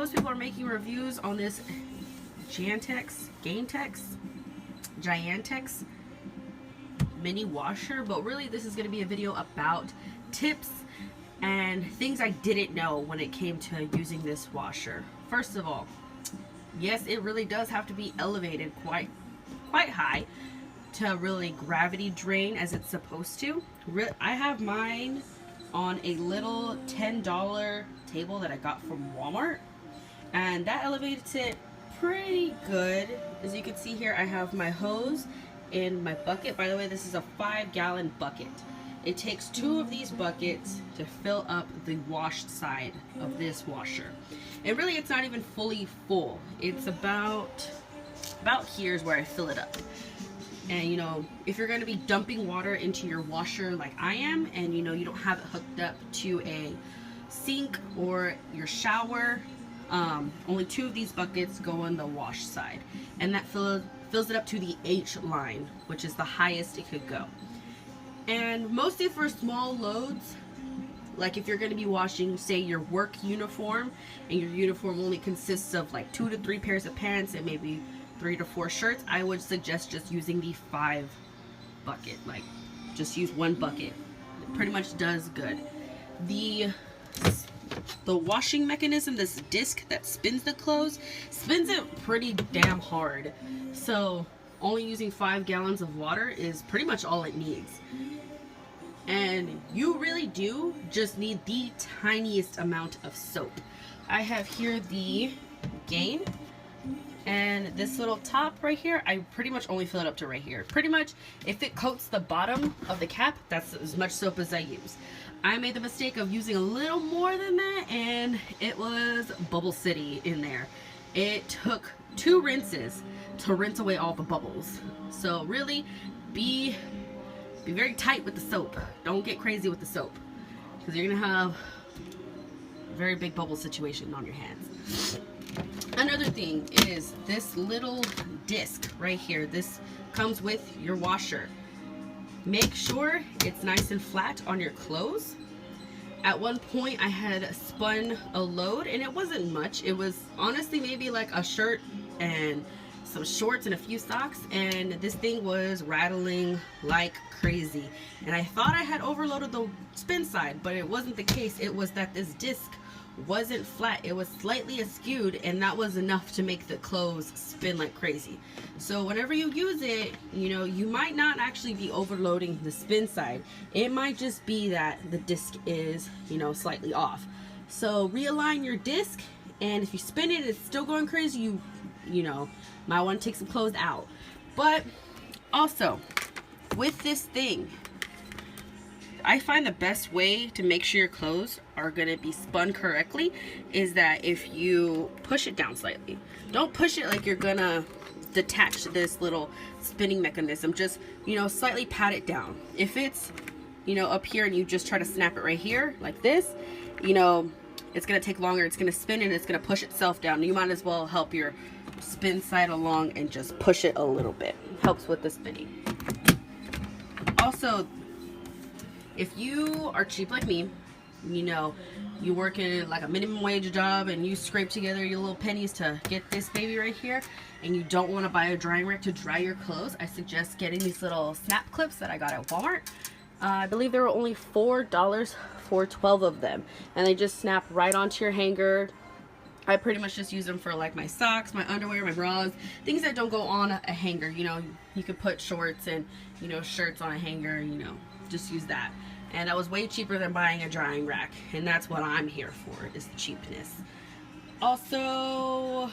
most people are making reviews on this Giantex mini washer, but really this is going to be a video about tips and things I didn't know when it came to using this washer. First of all, yes, it really does have to be elevated quite high to really gravity drain as it's supposed to. I have mine on a little $10 table that I got from Walmart, and that elevates it pretty good. As you can see here, I have my hose in my bucket. By the way, this is a 5-gallon bucket. It takes 2 of these buckets to fill up the washed side of this washer. And really, it's not even fully full. It's about here's where I fill it up. And you know, if you're going to be dumping water into your washer like I am, and you know you don't have it hooked up to a sink or your shower, only 2 of these buckets go on the wash side, and that fills it up to the H line, which is the highest it could go. And mostly for small loads, like if you're going to be washing, say, your work uniform, and your uniform only consists of like 2 to 3 pairs of pants and maybe 3 to 4 shirts, I would suggest just using the 5 bucket. Like, just use 1 bucket. It pretty much does good. The washing mechanism, this disc that spins the clothes, spins it pretty damn hard. So only using 5 gallons of water is pretty much all it needs. And you really do just need the tiniest amount of soap. I have here the Gain, and this little top right here, I pretty much only fill it up to right here. Pretty much, if it coats the bottom of the cap, that's as much soap as I use. I made the mistake of using a little more than that, and it was Bubble City in there. It took 2 rinses to rinse away all the bubbles. So really, be very tight with the soap. Don't get crazy with the soap, because you're gonna have a very big bubble situation on your hands. Another thing is this little disc right here. This comes with your washer. Make sure it's nice and flat on your clothes. At one point I had spun a load, and it wasn't much. It was honestly maybe like a shirt and some shorts and a few socks, and this thing was rattling like crazy. And I thought I had overloaded the spin side, but it wasn't the case. It was that this disc wasn't flat. It was slightly askewed, and that was enough to make the clothes spin like crazy. So whenever you use it, you know, you might not actually be overloading the spin side. It might just be that the disc is, you know, slightly off. So realign your disc, and if you spin it and it's still going crazy, you know, might want to take some clothes out. But also with this thing, I find the best way to make sure your clothes are going to be spun correctly is that if you push it down slightly. Don't push it like you're going to detach this little spinning mechanism. Just, you know, slightly pat it down. If it's, you know, up here and you just try to snap it right here like this, you know, it's going to take longer. It's going to spin and it's going to push itself down. You might as well help your spin side along and just push it a little bit. Helps with the spinning. Also, if you are cheap like me, you know, you work in like a minimum wage job and you scrape together your little pennies to get this baby right here, and you don't want to buy a drying rack to dry your clothes, I suggest getting these little snap clips that I got at Walmart. I believe they were only $4 for 12 of them, and they just snap right onto your hanger. I pretty much just use them for like my socks, my underwear, my bras, things that don't go on a hanger. You know, you could put shorts and, you know, shirts on a hanger, you know, just use that. And that was way cheaper than buying a drying rack, and that's what I'm here for, is the cheapness. Also,